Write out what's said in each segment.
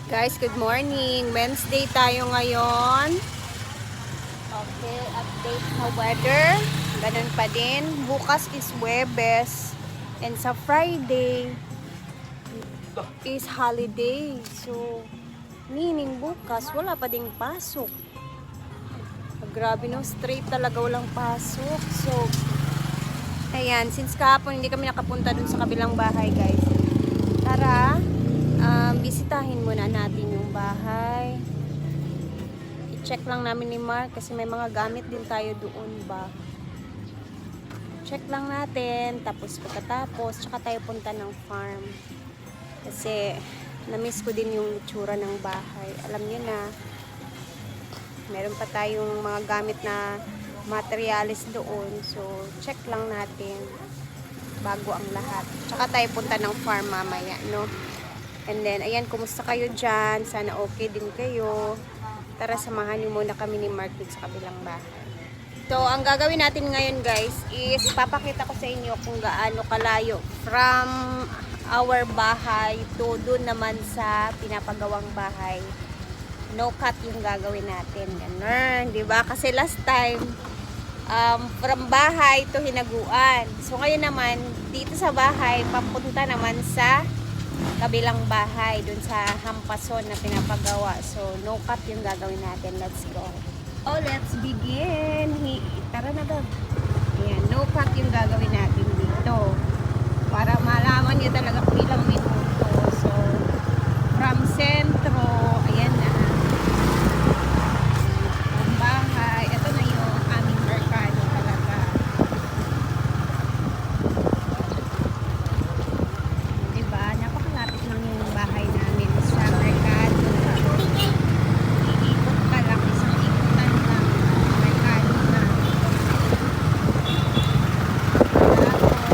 Guys, good morning. Wednesday tayo ngayon. Okay, update sa weather. Ganun pa din. Bukas is Huwebes. And sa Friday is holiday. So, meaning bukas, wala pa ding pasok. Grabe no, straight talaga walang pasok. So, ayan, since kahapon hindi kami nakapunta dun sa kabilang bahay, guys. Tara, bisitahin muna natin yung bahay. I-check lang namin ni Mark kasi may mga gamit din tayo doon ba. Check lang natin, tapos pagkatapos, tsaka tayo punta ng farm. Kasi, na-miss ko din yung itsura ng bahay. Alam niyo na, meron pa tayong mga gamit na materialis doon. So, check lang natin bago ang lahat. Tsaka tayo punta ng farm mamaya, no? And then, ayan, kumusta kayo dyan? Sana okay din kayo. Tara, samahan niyo muna kami ni Mark dito sa kabilang bahay. So, ang gagawin natin ngayon, guys, is ipapakita ko sa inyo kung gaano kalayo from our bahay to doon naman sa pinapagawang bahay. No cut yung gagawin natin. Ganun, di ba? Kasi last time, from bahay to hinaguan. So, ngayon naman, dito sa bahay, papunta naman sa kabilang bahay, dun sa hampason na pinapagawa. So, no cut yung gagawin natin. Let's go. Oh, let's begin. Tara na daw. Ayan, no cut yung gagawin natin dito. Para malaman nyo talaga kung ilang minuto. So, from sentro, ayan na. Ang bahay. Ito na yung aming merkado talaga. Diba? Napakalapit lang yung bahay namin sa merkado. Iikot ka lang. Isang ikutan lang. Merkado na. Tapos,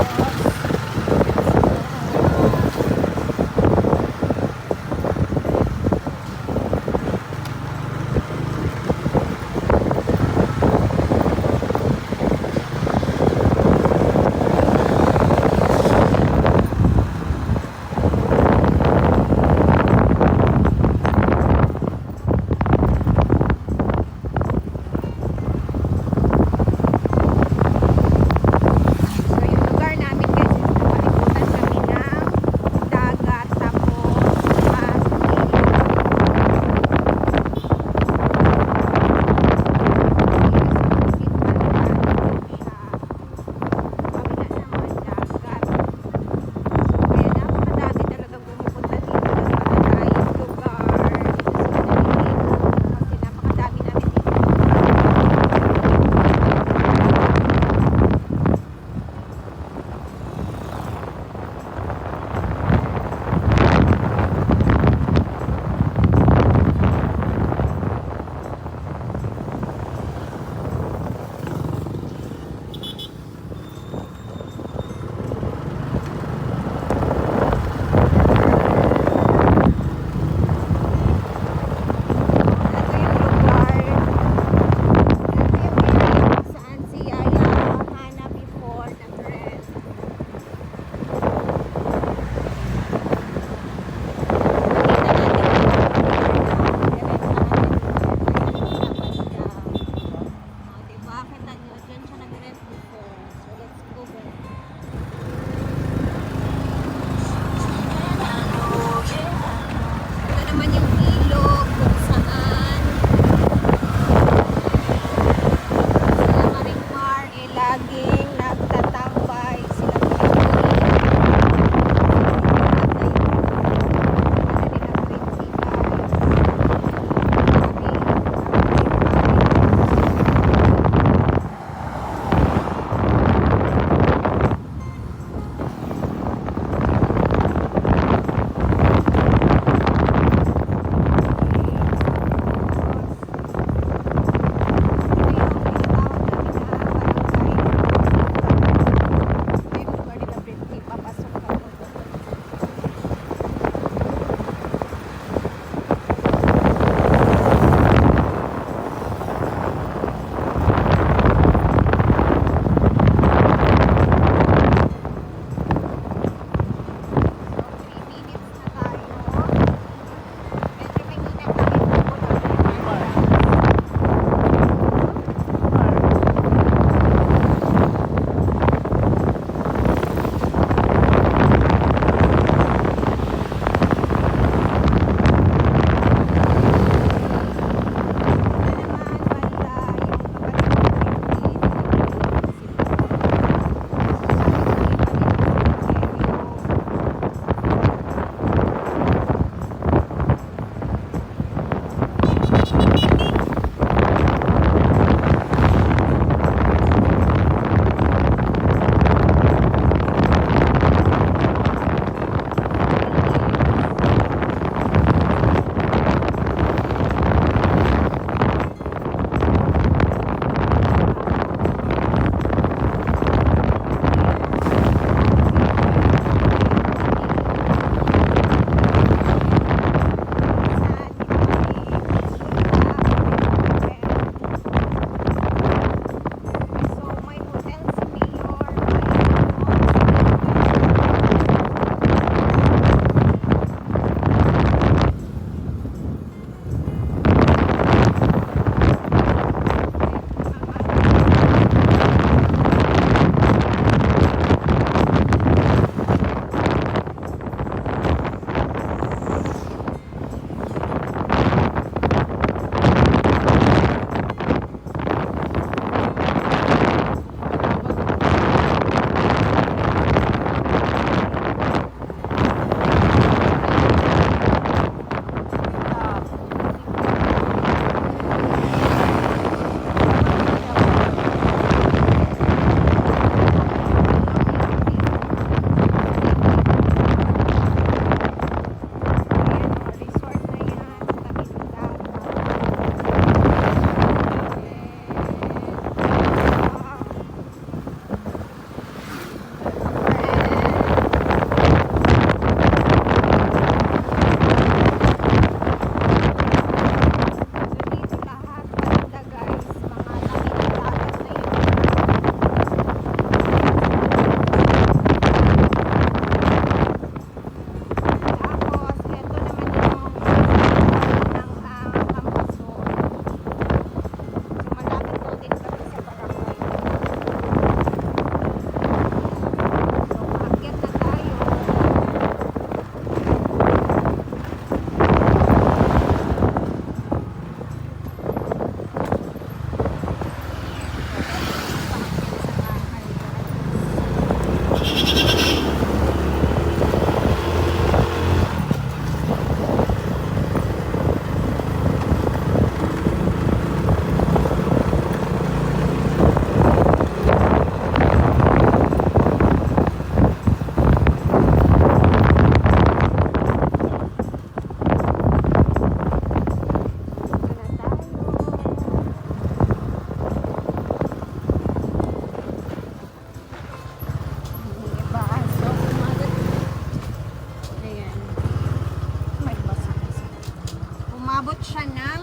umabot siya ng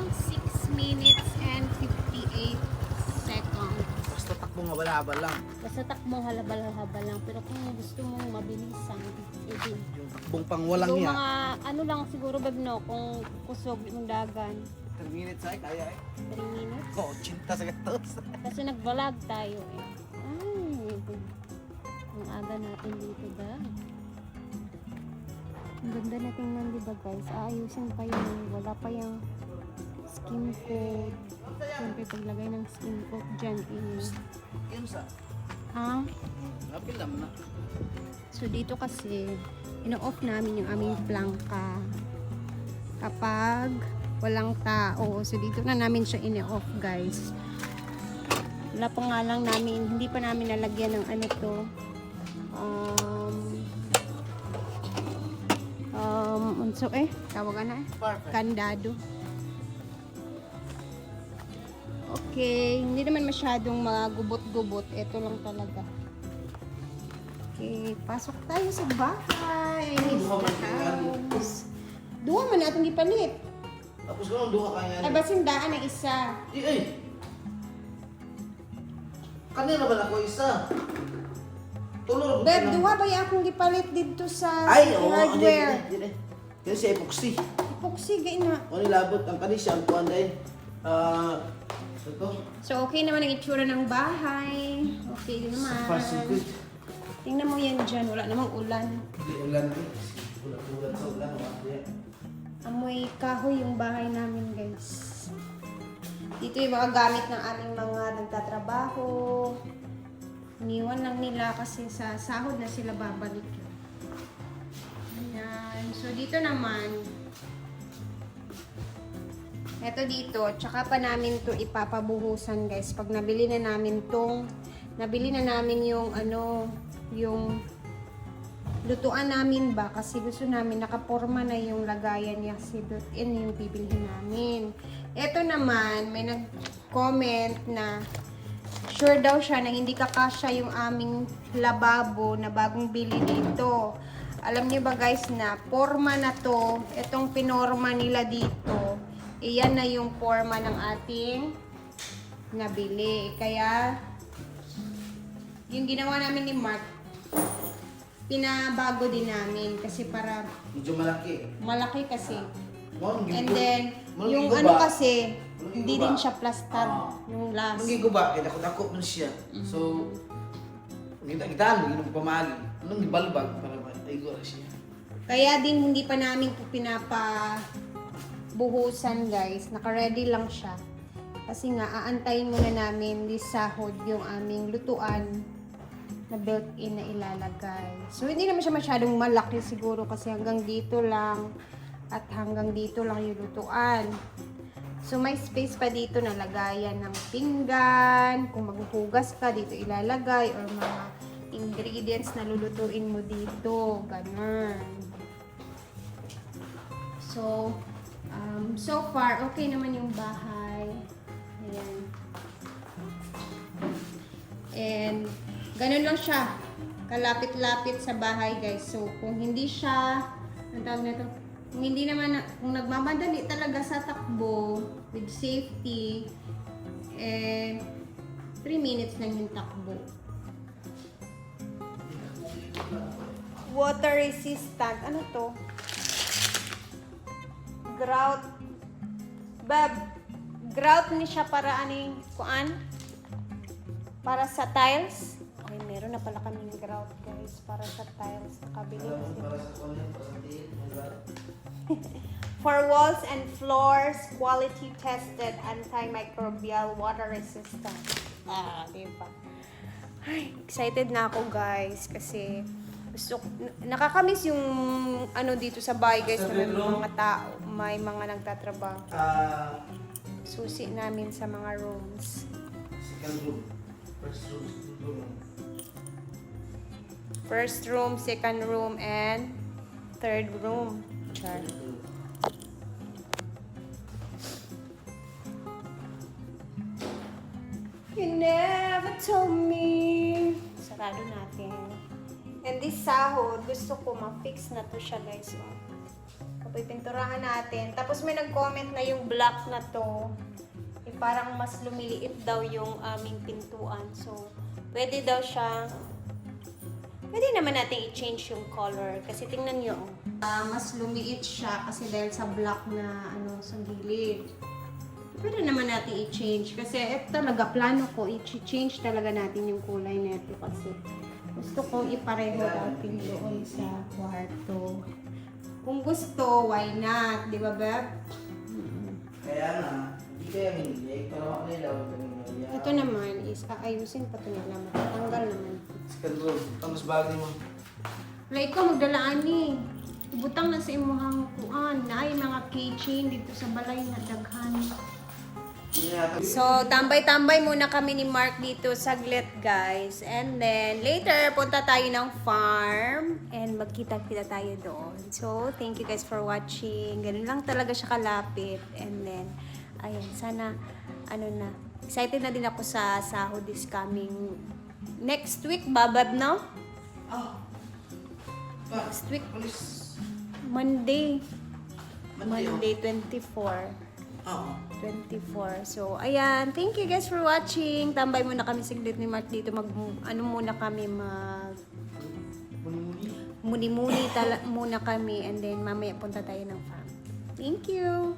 6 minutes and 58 seconds. Basta takbo nga balabal lang. Basta takbong halabal-habal lang. Pero kung gusto mong mabilisan, edi. Yung takbong pang walang Yung niya. mga ano lang siguro bab no, kung kusog yung dagan. 3 minutes ay kaya eh. 3 minutes. Oo, 80 sa gatos. Kasi nag-vlog tayo eh. Ay, ang aga natin dito ba? Ang ganda na tingnan diba guys? Aayusin pa yung wala pa yung skin coat. Siyempre paglagay ng skin coat dyan is Yun sa. ha? Napilam na. So dito kasi ino-off namin yung aming plangka kapag walang tao. So dito na namin siya ino-off guys. Wala pa nga lang namin, hindi pa namin nalagyan ng ano to. So tawagan na Perfect. kandado. Okay, hindi naman masyadong magubot-gubot. Ito lang talaga. Okay, pasok tayo sa bahay. Duha man Sa kayo. house. Duha man natin gipalit. Tapos ganun, duha kaya Ay, basindaan ang isa. Eh. Kanina ba ako isa? Tulor. Beb, duha ba yung akong gipalit dito sa Ay, City oo. Hardware? Yan si epoxy. Epoxy, gay na. O nilabot ang kanisya, ang kuwan dahil. Ito. So, okay naman ang itsura ng bahay. Okay naman. Fast and good. Tingnan mo yan dyan. Wala namang ulan. Hindi ulan din. Ulan sa ulan. Amoy kahoy yung bahay namin, guys. Dito yung mga gamit ng aming mga nagtatrabaho. Iniwan lang nila kasi sa sahod na sila babalik. Ayan. So, dito naman, eto dito, tsaka pa namin to ipapabuhusan, guys. Pag nabili na namin yung ano, yung lutuan namin ba, kasi gusto namin nakaporma na yung lagayan niya kasi built-in yung bibilhin namin. Eto naman, may nag-comment na sure daw siya na hindi kakasya yung aming lababo na bagong bili dito. Alam niyo ba guys na forma na to, itong pinorma nila dito, iyan na yung forma ng ating nabili. Kaya, yung ginawa namin ni Mark, pinabago din namin kasi para Medyo malaki. malaki kasi. Mong And gigo- then, mong yung gigo ano ba? kasi, Mong hindi gigo ba? din siya plastar, yung last. Mong gigo ba? Kaya dako-dako man siya. So, kita-kitaan, hindi mo pamali. Anong gibalbag para maigo na siya. Kaya din hindi pa namin ito pinapabuhusan guys. Naka-ready lang siya. Kasi nga, aantayin muna namin this sahod yung aming lutuan na built-in na ilalagay. So, hindi naman siya masyadong malaki siguro kasi hanggang dito lang at hanggang dito lang yung lutuan. So, may space pa dito na lagayan ng pinggan. Kung maghuhugas ka, dito ilalagay or mga ingredients na lulutuin mo dito. Ganun. So, so far, okay naman yung bahay. Ayan. And, ganun lang siya. Kalapit-lapit sa bahay, guys. So, kung hindi siya, ang tawag na ito, kung hindi naman, kung nagmamadali talaga sa takbo, with safety, 3 minutes lang yung takbo. Water resistant. Ano to? Grout. Bab, grout ni siya para aning kuan? Para sa tiles. Ay, meron na pala kaming grout, guys. Para sa tiles. Nakabili kasi. Para sa kuwan, para sa tiil, For walls and floors, quality tested, antimicrobial, water resistant. Diba? Ay, excited na ako, guys. Kasi nakakamiss yung ano dito sa bahay, guys. Na may mga tao, may mga nagtatrabaho. Susi namin sa mga rooms. Second room. First room, second room. First room, second room, and third room. Char. You never told me. Sarado natin. And this sahod, gusto ko ma-fix na to siya, guys. Oh. pipinturahan natin. Tapos may nag-comment na yung black na to, eh, parang mas lumiliit daw yung aming pintuan. So, pwede daw siya, pwede naman natin i-change yung color. Kasi tingnan nyo, mas lumiit siya kasi dahil sa black na sa gilid. Pwede naman natin i-change kasi talaga plano ko i-change talaga natin yung kulay nito kasi gusto kong ipareho natin doon sa kwarto. Kung gusto, why not? Di ba, Beb? Kaya nga, hindi kaya hindi. Para makilaw. Ito naman is aayusin pa ito nila. Matatanggal naman. Skandal. Tapos bagay mo. Wala ikaw magdalaan ni. Ibutang na sa imuhang kuan na ay mga keychain dito sa balay na daghan. So, tambay-tambay muna kami ni Mark dito saglit, guys. And then, later, punta tayo ng farm. And magkita-kita tayo doon. So, thank you guys for watching. Ganun lang talaga siya kalapit. And then, ayan, sana, excited na din ako sa sahod this coming next week, Babab, no? Ah. Next week. Police. Monday. Monday, Monday 24. Oo. 24. So, ayan. Thank you guys for watching. Tambay muna kami siglit ni Mark dito. Muna kami Muni-muni. muna kami. And then, mamaya punta tayo ng farm. Thank you.